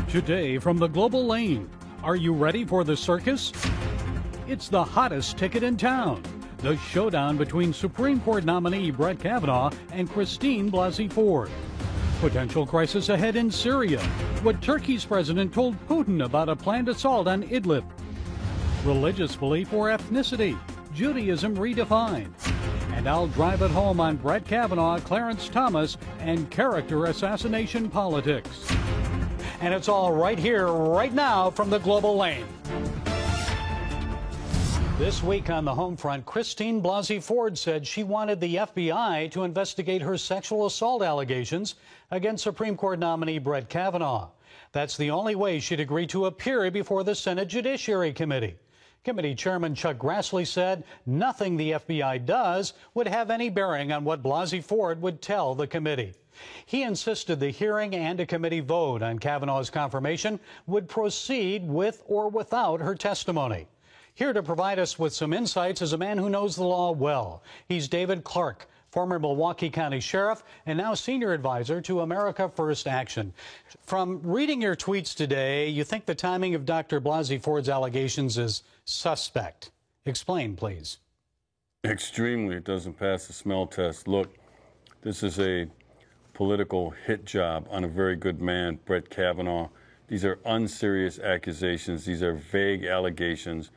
Today from the Global Lane, are you ready for the circus? It's the hottest ticket in town. The showdown between Supreme Court nominee Brett Kavanaugh and Christine Blasey Ford. Potential crisis ahead in Syria. What Turkey's president told Putin about a planned assault on Idlib. Religious belief or ethnicity. Judaism redefined. And I'll drive it home on Brett Kavanaugh, Clarence Thomas, and character assassination politics. And it's all right here, right now, from the Global Lane. This week on the home front, Christine Blasey Ford said she wanted the FBI to investigate her sexual assault allegations against Supreme Court nominee Brett Kavanaugh. That's the only way she'd agree to appear before the Senate Judiciary Committee. Committee Chairman Chuck Grassley said nothing the FBI does would have any bearing on what Blasey Ford would tell the committee. He insisted the hearing and a committee vote on Kavanaugh's confirmation would proceed with or without her testimony. Here to provide us with some insights is a man who knows the law well. He's David Clark, former Milwaukee County Sheriff and now Senior Advisor to America First Action. From reading your tweets today, you think the timing of Dr. Blasey Ford's allegations is suspect. Explain, please. Extremely. It doesn't pass the smell test. Look, this is a political hit job on a very good man, Brett Kavanaugh. These are unserious accusations. These are vague allegations,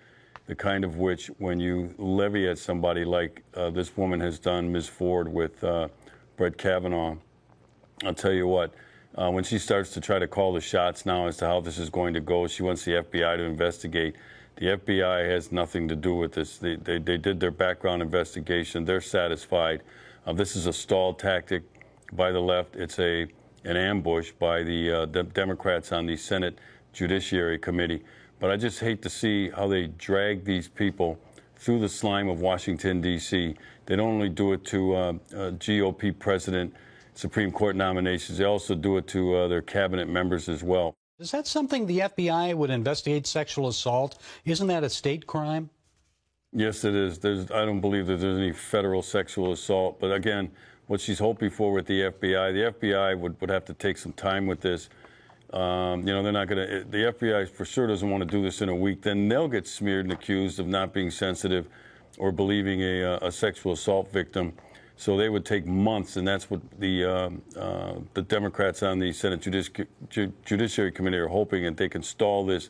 the kind of which, when you levy at somebody like this woman has done, Ms. Ford, with Brett Kavanaugh, I'll tell you what, when she starts to try to call the shots now as to how this is going to go, she wants the FBI to investigate. The FBI has nothing to do with this. They did their background investigation. They're satisfied. This is a stall tactic by the left. It's an ambush by the Democrats on the Senate Judiciary Committee. But I just hate to see how they drag these people through the slime of Washington, D.C. They don't only do it to GOP president, Supreme Court nominations, they also do it to their cabinet members as well. Is that something the FBI would investigate, sexual assault? Isn't that a state crime? Yes, it is. I don't believe that there's any federal sexual assault. But again, what she's hoping for with the FBI would have to take some time with this. You know, they're not going to, the FBI for sure doesn't want to do this in a week. Then they'll get smeared and accused of not being sensitive or believing a sexual assault victim. So they would take months, and that's what the Democrats on the Senate Judiciary Committee are hoping, that they can stall this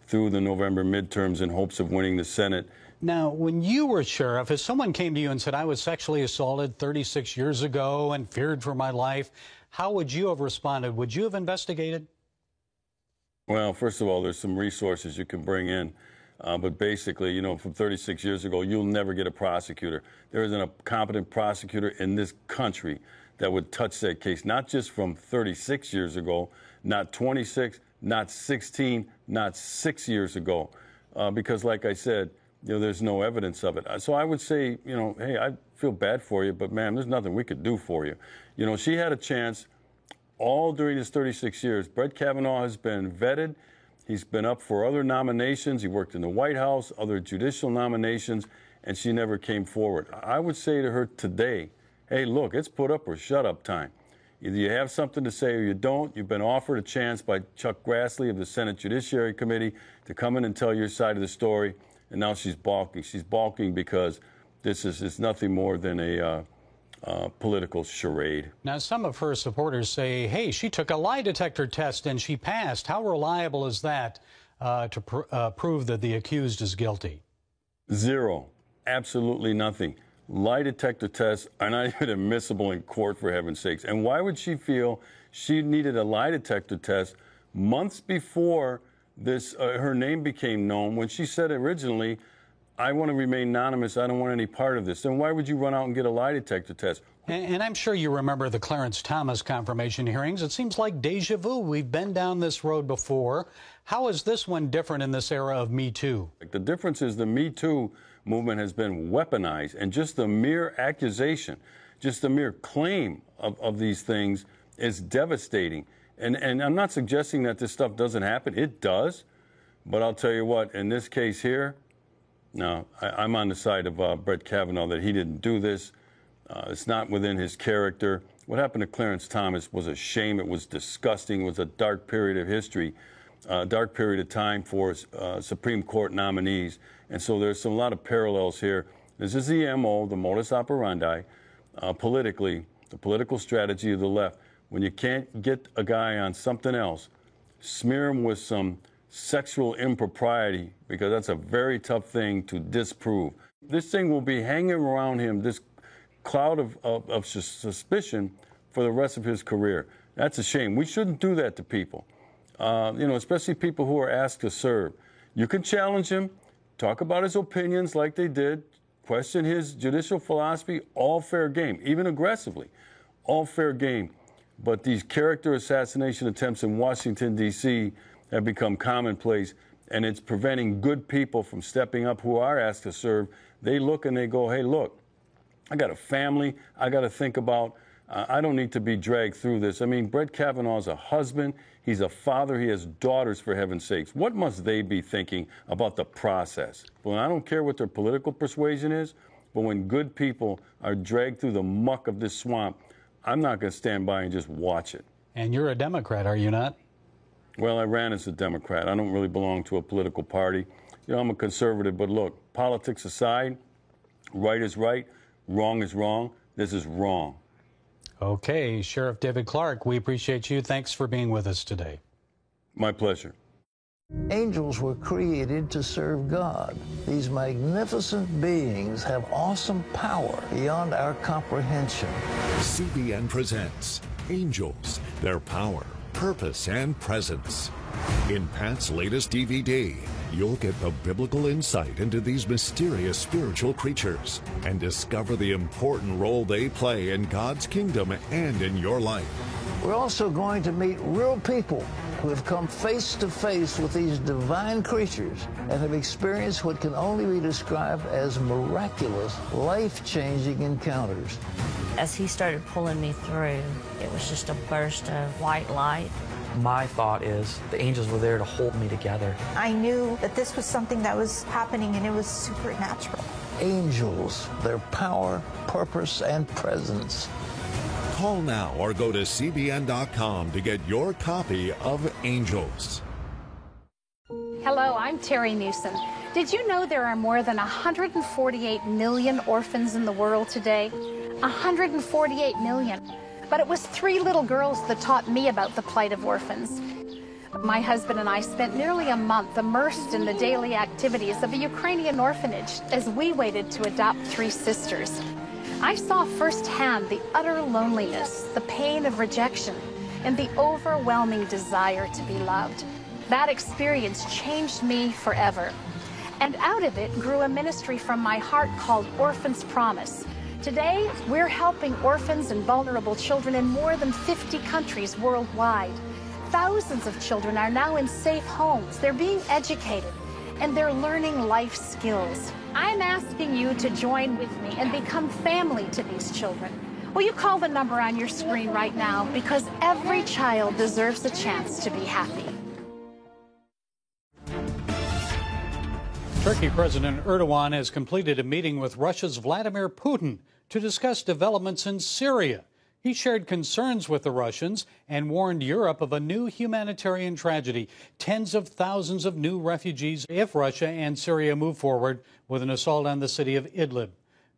through the November midterms in hopes of winning the Senate. Now, when you were sheriff, if someone came to you and said, I was sexually assaulted 36 years ago and feared for my life, how would you have responded? Would you have investigated? Well, first of all, there's some resources you can bring in. But basically, you know, from 36 years ago, you'll never get a prosecutor. There isn't a competent prosecutor in this country that would touch that case, not just from 36 years ago, not 26, not 16, not 6 years ago, because like I said, you know, there's no evidence of it. So I would say, you know, hey, I feel bad for you, but man, there's nothing we could do for you. You know, she had a chance all during his 36 years. Brett Kavanaugh has been vetted. He's been up for other nominations. He worked in the White House, other judicial nominations, and she never came forward. I would say to her today, hey, look, it's put up or shut up time. Either you have something to say or you don't. You've been offered a chance by Chuck Grassley of the Senate Judiciary Committee to come in and tell your side of the story, and now she's balking. She's balking because this is nothing more than a political charade. Now, some of her supporters say, hey, she took a lie detector test and she passed. How reliable is that to prove that the accused is guilty? Zero. Absolutely nothing. Lie detector tests are not even admissible in court, for heaven's sakes. And why would she feel she needed a lie detector test months before this her name became known, when she said originally, I want to remain anonymous, I don't want any part of this? Then why would you run out and get a lie detector test? And I'm sure you remember the Clarence Thomas confirmation hearings. It seems like deja vu. We've been down this road before. How is this one different in this era of Me Too? The difference is the Me Too movement has been weaponized, and just the mere accusation, just the mere claim of these things is devastating. And I'm not suggesting that this stuff doesn't happen. It does. But I'll tell you what, in this case here, no, I'm on the side of Brett Kavanaugh, that he didn't do this. It's not within his character. What happened to Clarence Thomas was a shame. It was disgusting. It was a dark period of history, a dark period of time for Supreme Court nominees. And so there's a lot of parallels here. This is the MO, the modus operandi, politically, the political strategy of the left. When you can't get a guy on something else, smear him with some sexual impropriety, because that's a very tough thing to disprove. This thing will be hanging around him, this cloud of suspicion for the rest of his career. That's a shame. We shouldn't do that to people, especially people who are asked to serve. You can challenge him, talk about his opinions like they did, question his judicial philosophy, all fair game, even aggressively, all fair game. But these character assassination attempts in Washington, D.C. have become commonplace, and it's preventing good people from stepping up who are asked to serve. They look and they go, hey, look, I got a family I got to think about. I don't need to be dragged through this. I mean, Brett Kavanaugh's a husband. He's a father. He has daughters, for heaven's sakes. What must they be thinking about the process? Well, I don't care what their political persuasion is, but when good people are dragged through the muck of this swamp, I'm not going to stand by and just watch it. And you're a Democrat, are you not? Well, I ran as a Democrat. I don't really belong to a political party. I'm a conservative, but look, politics aside, right is right, wrong is wrong. This is wrong. Okay, Sheriff David Clark, we appreciate you. Thanks for being with us today. My pleasure. Angels were created to serve God. These magnificent beings have awesome power beyond our comprehension. CBN presents Angels, Their Power, Purpose, and Presence. In Pat's latest DVD, you'll get the biblical insight into these mysterious spiritual creatures and discover the important role they play in God's kingdom and in your life. We're also going to meet real people who have come face to face with these divine creatures and have experienced what can only be described as miraculous, life-changing encounters. As he started pulling me through, it was just a burst of white light. My thought is the angels were there to hold me together. I knew that this was something that was happening, and it was supernatural. Angels, their power, purpose, and presence. Call now or go to CBN.com to get your copy of Angels. Hello, I'm Terry Newsom. Did you know there are more than 148 million orphans in the world today? 148 million. But it was 3 little girls that taught me about the plight of orphans. My husband and I spent nearly a month immersed in the daily activities of a Ukrainian orphanage as we waited to adopt 3 sisters. I saw firsthand the utter loneliness, the pain of rejection, and the overwhelming desire to be loved. That experience changed me forever. And out of it grew a ministry from my heart called Orphans Promise. Today, we're helping orphans and vulnerable children in more than 50 countries worldwide. Thousands of children are now in safe homes. They're being educated, and they're learning life skills. I'm asking you to join with me and become family to these children. Will you call the number on your screen right now? Because every child deserves a chance to be happy. Turkey President Erdogan has completed a meeting with Russia's Vladimir Putin to discuss developments in Syria. He shared concerns with the Russians and warned Europe of a new humanitarian tragedy, tens of thousands of new refugees if Russia and Syria move forward with an assault on the city of Idlib.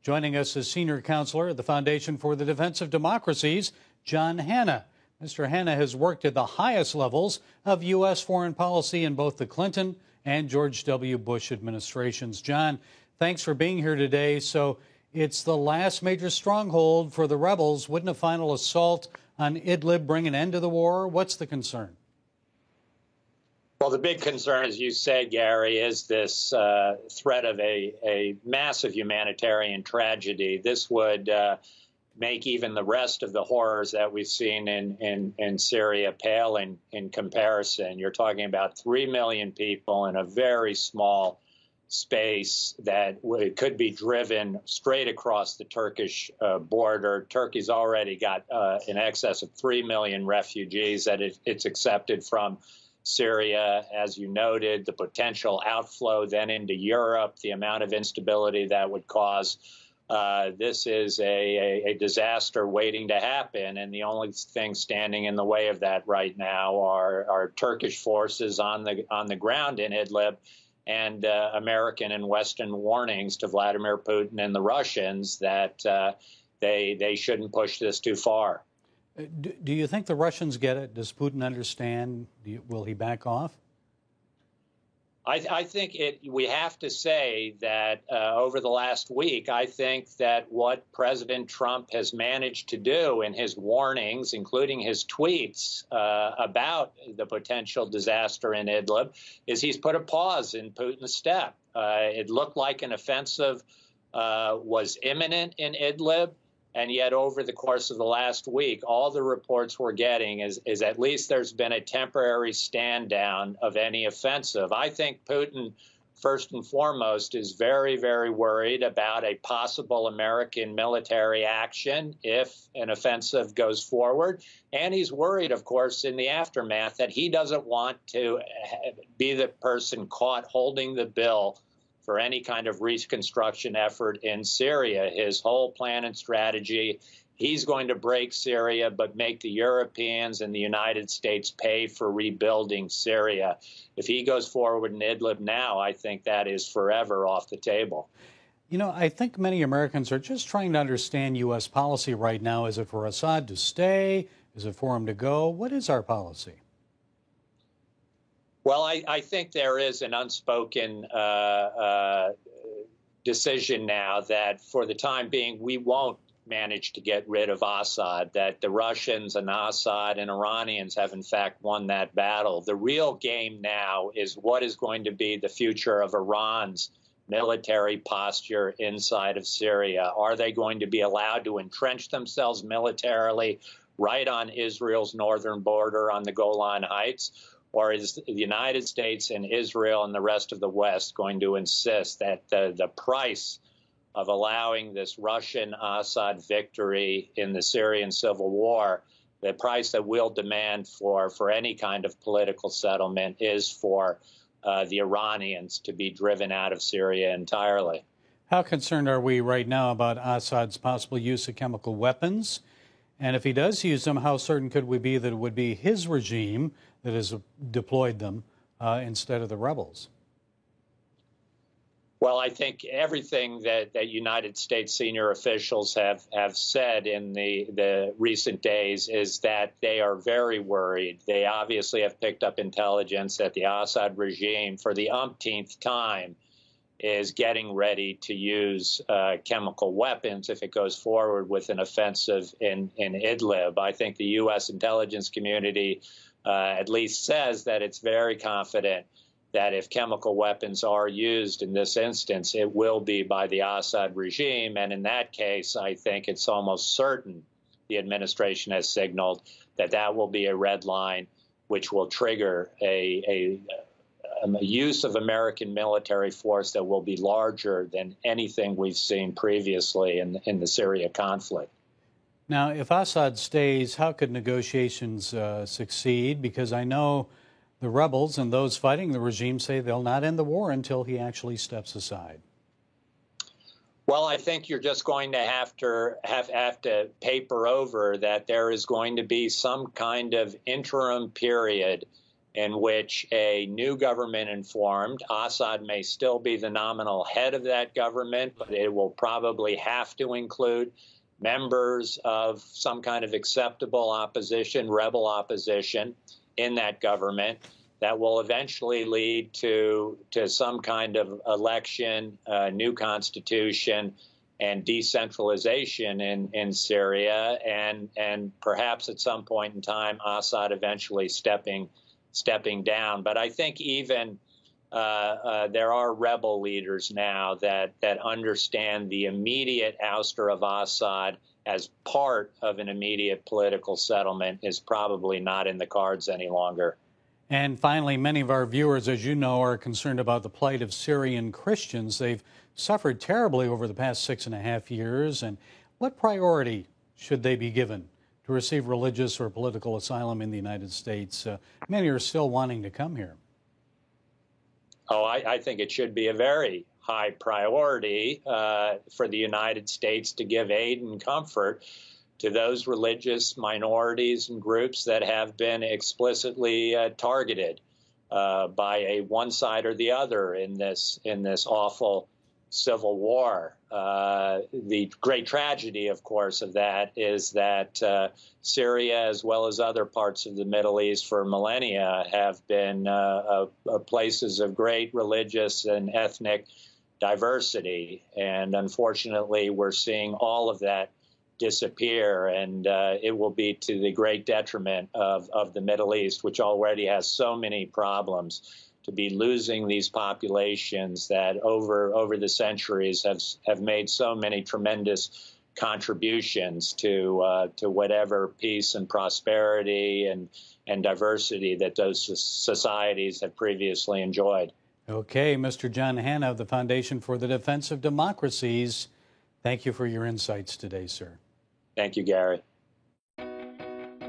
Joining us is senior counselor at the Foundation for the Defense of Democracies, John Hanna. Mr. Hanna has worked at the highest levels of U.S. foreign policy in both the Clinton and George W. Bush administrations. John, thanks for being here today. So it's the last major stronghold for the rebels. Wouldn't a final assault on Idlib bring an end to the war? What's the concern? Well, the big concern, as you said, Gary, is this threat of a massive humanitarian tragedy. This would make even the rest of the horrors that we've seen in Syria pale in comparison. You're talking about 3 million people in a very small space that could be driven straight across the Turkish border. Turkey's already got in excess of 3 million refugees that it's accepted from Syria, as you noted, the potential outflow then into Europe, the amount of instability that would cause This is a disaster waiting to happen, and the only thing standing in the way of that right now are Turkish forces on the ground in Idlib, and American and Western warnings to Vladimir Putin and the Russians that they shouldn't push this too far. Do you think the Russians get it? Does Putin understand? Will he back off? I think we have to say that over the last week, I think that what President Trump has managed to do in his warnings, including his tweets about the potential disaster in Idlib, is he's put a pause in Putin's step. It looked like an offensive was imminent in Idlib. And yet over the course of the last week, all the reports we're getting is at least there's been a temporary stand down of any offensive. I think Putin, first and foremost, is very, very worried about a possible American military action if an offensive goes forward. And he's worried, of course, in the aftermath that he doesn't want to be the person caught holding the bill for any kind of reconstruction effort in Syria. His whole plan and strategy, he's going to break Syria, but make the Europeans and the United States pay for rebuilding Syria. If he goes forward in Idlib now, I think that is forever off the table. You know, I think many Americans are just trying to understand U.S. policy right now. Is it for Assad to stay? Is it for him to go? What is our policy? Well, I think there is an unspoken decision now that for the time being, we won't manage to get rid of Assad, that the Russians and Assad and Iranians have, in fact, won that battle. The real game now is what is going to be the future of Iran's military posture inside of Syria. Are they going to be allowed to entrench themselves militarily right on Israel's northern border on the Golan Heights? Or is the United States and Israel and the rest of the West going to insist that the price of allowing this Russian Assad victory in the Syrian civil war, the price that we'll demand for any kind of political settlement is for the Iranians to be driven out of Syria entirely? How concerned are we right now about Assad's possible use of chemical weapons? And if he does use them, how certain could we be that it would be his regime that has deployed them instead of the rebels? Well, I think everything that United States senior officials have said in the recent days is that they are very worried. They obviously have picked up intelligence that the Assad regime, for the umpteenth time, is getting ready to use chemical weapons if it goes forward with an offensive in Idlib. I think the U.S. intelligence community at least says that it's very confident that if chemical weapons are used in this instance, it will be by the Assad regime. And in that case, I think it's almost certain the administration has signaled that that will be a red line, which will trigger a use of American military force that will be larger than anything we've seen previously in the Syria conflict. Now, if Assad stays, how could negotiations succeed? Because I know the rebels and those fighting the regime say they'll not end the war until he actually steps aside. Well, I think you're just going to have to paper over that there is going to be some kind of interim period in which a new government informed. Assad may still be the nominal head of that government, but it will probably have to include members of some kind of acceptable opposition, rebel opposition in that government that will eventually lead to some kind of election, new constitution, and decentralization in Syria, and perhaps at some point in time, Assad eventually stepping down. But I think even there are rebel leaders now that understand the immediate ouster of Assad as part of an immediate political settlement is probably not in the cards any longer. And finally, many of our viewers, as you know, are concerned about the plight of Syrian Christians. They've suffered terribly over the past 6.5 years. And what priority should they be given to receive religious or political asylum in the United States? Many are still wanting to come here. Oh, I think it should be a very high priority for the United States to give aid and comfort to those religious minorities and groups that have been explicitly targeted by a one side or the other in this awful civil war. The great tragedy, of course, of that is that Syria, as well as other parts of the Middle East for millennia, have been places of great religious and ethnic diversity. And unfortunately, we're seeing all of that disappear, and it will be to the great detriment of the Middle East, which already has so many problems, to be losing these populations that over the centuries have made so many tremendous contributions to whatever peace and prosperity and diversity that those societies have previously enjoyed. Okay, Mr. John Hanna of the Foundation for the Defense of Democracies, thank you for your insights today, sir. Thank you, Gary.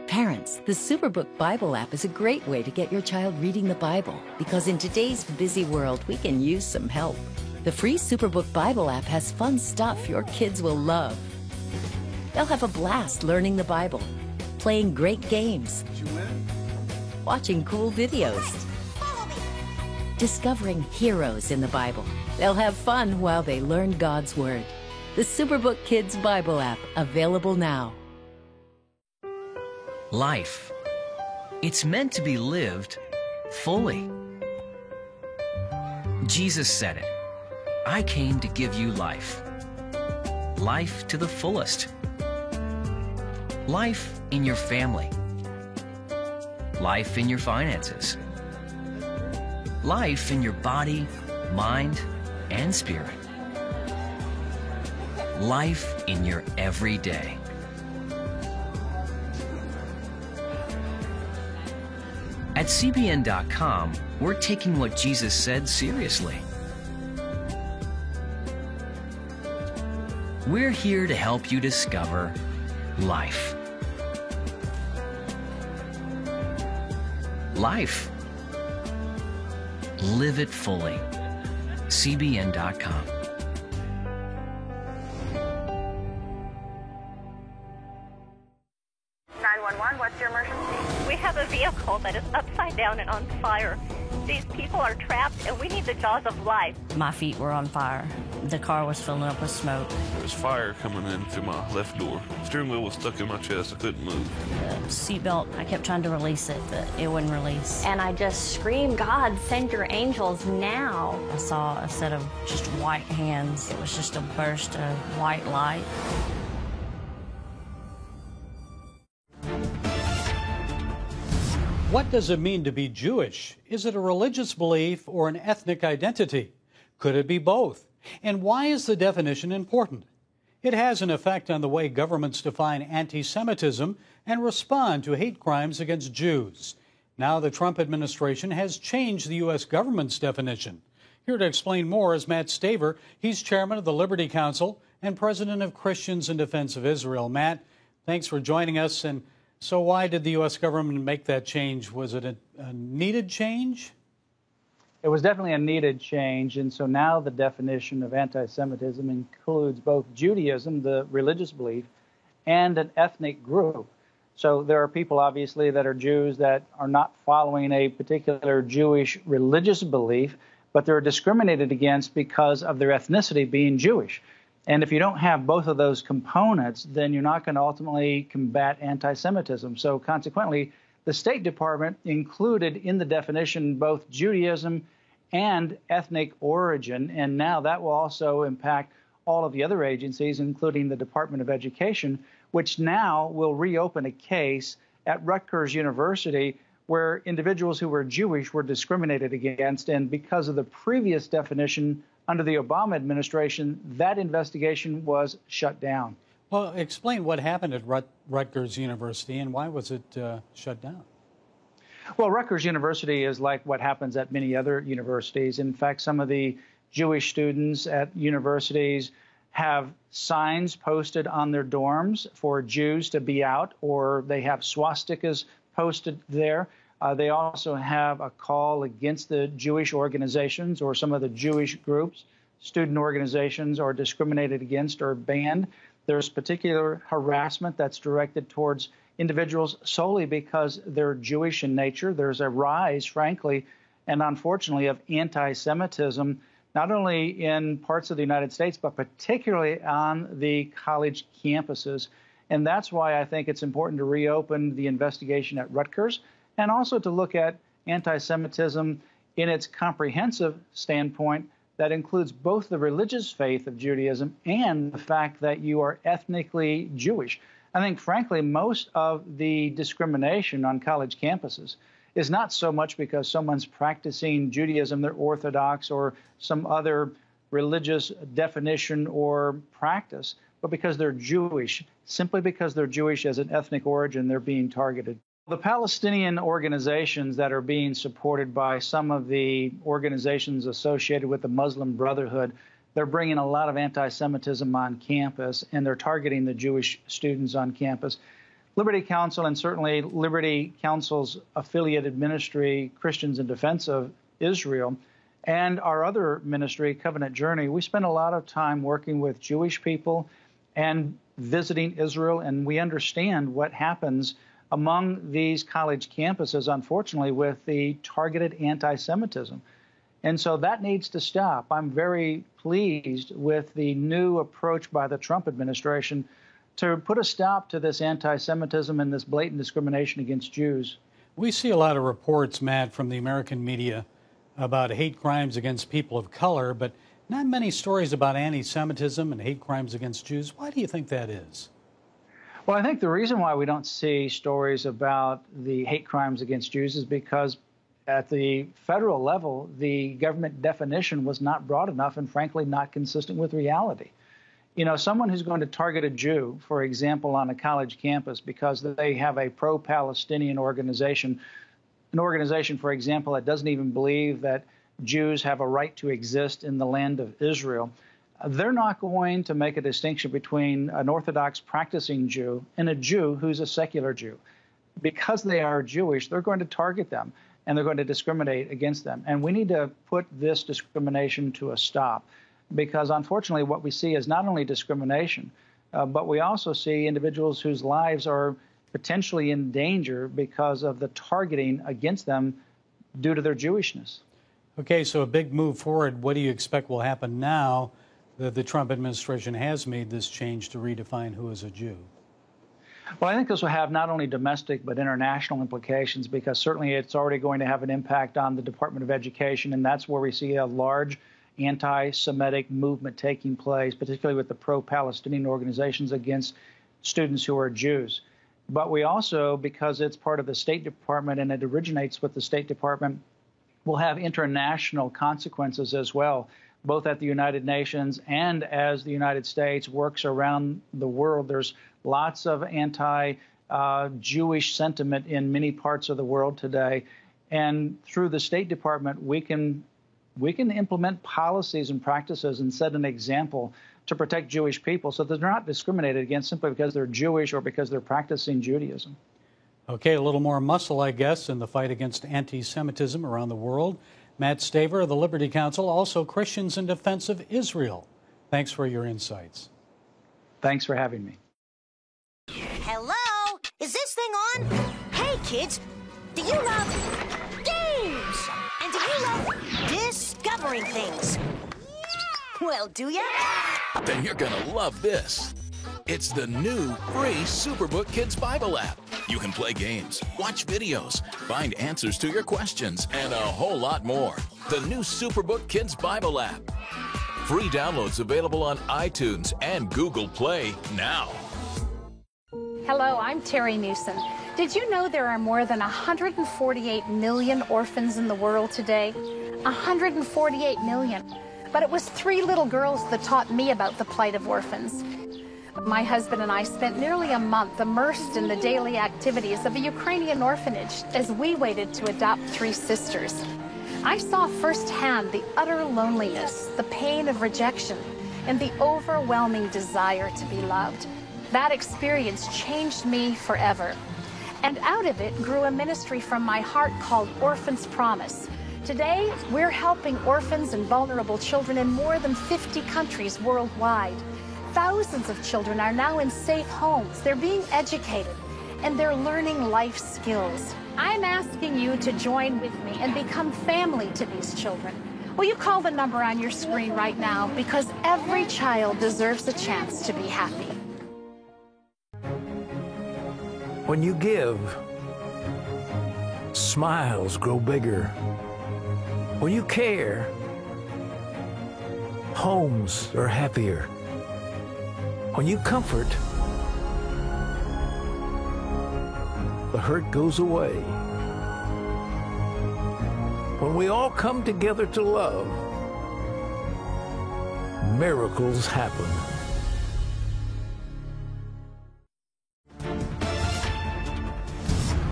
Parents, the Superbook Bible app is a great way to get your child reading the Bible, because in today's busy world, we can use some help. The free Superbook Bible app has fun stuff your kids will love. They'll have a blast learning the Bible, playing great games, watching cool videos, discovering heroes in the Bible. They'll have fun while they learn God's Word. The Superbook Kids Bible app, available now. Life. It's meant to be lived fully. Jesus said it. I came to give you life. Life to the fullest. Life in your family. Life in your finances. Life in your body, mind, and spirit. Life in your everyday. At CBN.com, we're taking what Jesus said seriously. We're here to help you discover life. Life. Live it fully. CBN.com. What's your emergency? We have a vehicle that is upside down and on fire. These people are trapped, and we need the jaws of life. My feet were on fire. The car was filling up with smoke. There was fire coming in through my left door. The steering wheel was stuck in my chest. I couldn't move. The seatbelt, I kept trying to release it, but it wouldn't release. And I just screamed, God, send your angels now. I saw a set of just white hands. It was just a burst of white light. What does it mean to be Jewish? Is it a religious belief or an ethnic identity? Could it be both? And why is the definition important? It has an effect on the way governments define anti-Semitism and respond to hate crimes against Jews. Now the Trump administration has changed the U.S. government's definition. Here to explain more is Matt Staver. He's chairman of the Liberty Council and president of Christians in Defense of Israel. Matt, thanks for joining us. And so why did the U.S. government make that change? Was it a needed change? It was definitely a needed change, and so now the definition of anti-Semitism includes both Judaism, the religious belief, and an ethnic group. So there are people, obviously, that are Jews that are not following a particular Jewish religious belief, but they're discriminated against because of their ethnicity being Jewish. And if you don't have both of those components, then you're not going to ultimately combat anti-Semitism. So consequently, the State Department included in the definition both Judaism and ethnic origin, and now that will also impact all of the other agencies, including the Department of Education, which now will reopen a case at Rutgers University where individuals who were Jewish were discriminated against, and because of the previous definition under the Obama administration, that investigation was shut down. Well, explain what happened at Rutgers University and why was it shut down? Well, Rutgers University is like what happens at many other universities. In fact, some of the Jewish students at universities have signs posted on their dorms for Jews to be out, or they have swastikas posted there. They also have a call against the Jewish organizations or some of the Jewish groups. student organizations are discriminated against or banned. There's particular harassment that's directed towards individuals solely because they're Jewish in nature. There's a rise, frankly, and unfortunately, of anti-Semitism, not only in parts of the United States, but particularly on the college campuses. And that's why I think it's important to reopen the investigation at Rutgers and also to look at anti-Semitism in its comprehensive standpoint that includes both the religious faith of Judaism and the fact that you are ethnically Jewish. I think, frankly, most of the discrimination on college campuses is not so much because someone's practicing Judaism, they're Orthodox, or some other religious definition or practice, but because they're Jewish. Simply because they're Jewish as an ethnic origin, they're being targeted. The Palestinian organizations that are being supported by some of the organizations associated with the Muslim Brotherhood, they're bringing a lot of anti-Semitism on campus, and they're targeting the Jewish students on campus. Liberty Counsel, and certainly Liberty Counsel's affiliated ministry, Christians in Defense of Israel, and our other ministry, Covenant Journey, we spend a lot of time working with Jewish people and visiting Israel, and we understand what happens among these college campuses, unfortunately, with the targeted anti-Semitism. And so that needs to stop. I'm very pleased with the new approach by the Trump administration to put a stop to this anti-Semitism and this blatant discrimination against Jews. We see a lot of reports, Matt, from the American media about hate crimes against people of color, but not many stories about anti-Semitism and hate crimes against Jews. Why do you think that is? Well, I think the reason why we don't see stories about the hate crimes against Jews is because at the federal level, the government definition was not broad enough and, frankly, not consistent with reality. You know, someone who's going to target a Jew, for example, on a college campus because they have a pro-Palestinian organization, an organization, for example, that doesn't even believe that Jews have a right to exist in the land of Israel, they're not going to make a distinction between an Orthodox practicing Jew and a Jew who's a secular Jew. Because they are Jewish, they're going to target them, and they're going to discriminate against them. And we need to put this discrimination to a stop, because unfortunately what we see is not only discrimination, but we also see individuals whose lives are potentially in danger because of the targeting against them due to their Jewishness. Okay, so a big move forward. What do you expect will happen now that the Trump administration has made this change to redefine who is a Jew? Well, I think this will have not only domestic but international implications, because certainly it's already going to have an impact on the Department of Education, and that's where we see a large anti-Semitic movement taking place, particularly with the pro-Palestinian organizations against students who are Jews. But we also, because it's part of the State Department and it originates with the State Department, will have international consequences as well, both at the United Nations and as the United States works around the world. There's lots of anti-Jewish sentiment in many parts of the world today. And through the State Department, we can implement policies and practices and set an example to protect Jewish people so that they're not discriminated against simply because they're Jewish or because they're practicing Judaism. Okay, a little more muscle, I guess, in the fight against anti-Semitism around the world. Matt Staver of the Liberty Counsel, also Christians in Defense of Israel. Thanks for your insights. Thanks for having me. Hello? Is this thing on? Hey, kids, do you love games? And do you love discovering things? Well, do ya? Then you're gonna love this. It's the new free Superbook Kids Bible app. You can play games, watch videos, find answers to your questions, and a whole lot more. The new Superbook Kids Bible app. Free downloads available on iTunes and Google Play now. Hello, I'm Terry Newsom. Did you know there are more than 148 million orphans in the world today? 148 million. But it was 3 little girls that taught me about the plight of orphans. My husband and I spent nearly a month immersed in the daily activities of a Ukrainian orphanage as we waited to adopt 3 sisters. I saw firsthand the utter loneliness, the pain of rejection, and the overwhelming desire to be loved. That experience changed me forever. And out of it grew a ministry from my heart called Orphan's Promise, Today, we're helping orphans and vulnerable children in more than 50 countries worldwide. Thousands of children are now in safe homes. They're being educated, and they're learning life skills. I'm asking you to join with me and become family to these children. Will you call the number on your screen right now? Because every child deserves a chance to be happy. When you give, smiles grow bigger. When you care, homes are happier. When you comfort, the hurt goes away. When we all come together to love, miracles happen.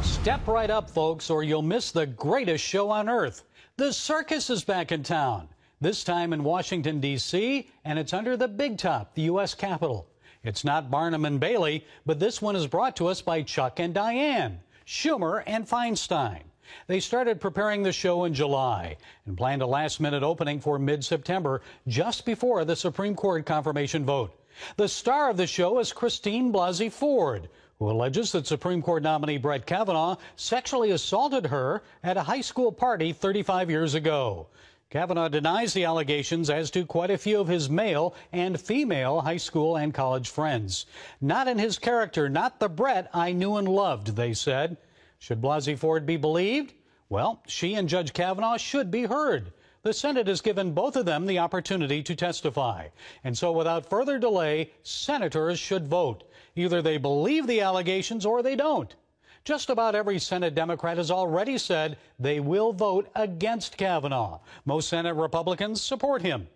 Step right up, folks, or you'll miss the greatest show on earth. The circus is back in town, this time in Washington, D.C., and it's under the big top, the U.S. Capitol. It's not Barnum and Bailey, but this one is brought to us by Chuck and Diane, Schumer and Feinstein. They started preparing the show in July and planned a last-minute opening for mid-September, just before the Supreme Court confirmation vote. The star of the show is Christine Blasey Ford, who alleges that Supreme Court nominee Brett Kavanaugh sexually assaulted her at a high school party 35 years ago. Kavanaugh denies the allegations, as do quite a few of his male and female high school and college friends. Not in his character, not the Brett I knew and loved, they said. Should Blasey Ford be believed? Well, she and Judge Kavanaugh should be heard. The Senate has given both of them the opportunity to testify. And so without further delay, senators should vote. Either they believe the allegations or they don't. Just about every Senate Democrat has already said they will vote against Kavanaugh. Most Senate Republicans support him.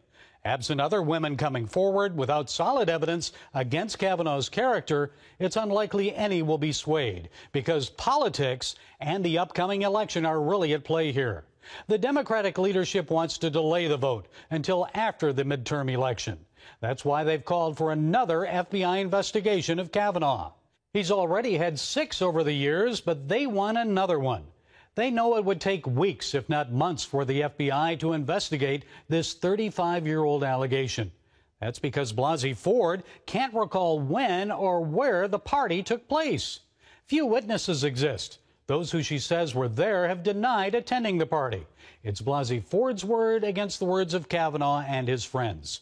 Absent other women coming forward without solid evidence against Kavanaugh's character, it's unlikely any will be swayed, because politics and the upcoming election are really at play here. The Democratic leadership wants to delay the vote until after the midterm election. That's why they've called for another FBI investigation of Kavanaugh. He's already had 6 over the years, but they want another one. They know it would take weeks, if not months, for the FBI to investigate this 35-year-old allegation. That's because Blasey Ford can't recall when or where the party took place. Few witnesses exist. Those who she says were there have denied attending the party. It's Blasey Ford's word against the words of Kavanaugh and his friends.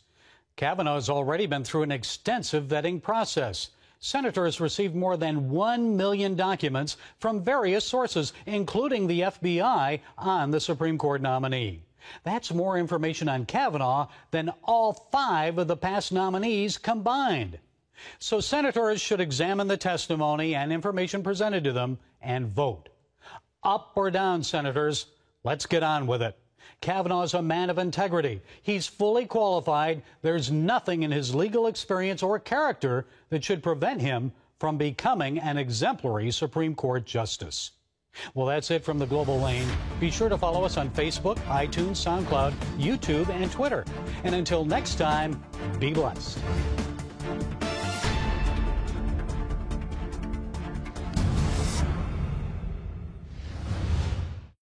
Kavanaugh has already been through an extensive vetting process. Senators received more than 1 million documents from various sources, including the FBI, on the Supreme Court nominee. That's more information on Kavanaugh than all 5 of the past nominees combined. So senators should examine the testimony and information presented to them and vote. Up or down, senators? Let's get on with it. Kavanaugh's a man of integrity. He's fully qualified. There's nothing in his legal experience or character that should prevent him from becoming an exemplary Supreme Court justice. Well, that's it from the Global Lane. Be sure to follow us on Facebook, iTunes, SoundCloud, YouTube, and Twitter. And until next time, be blessed.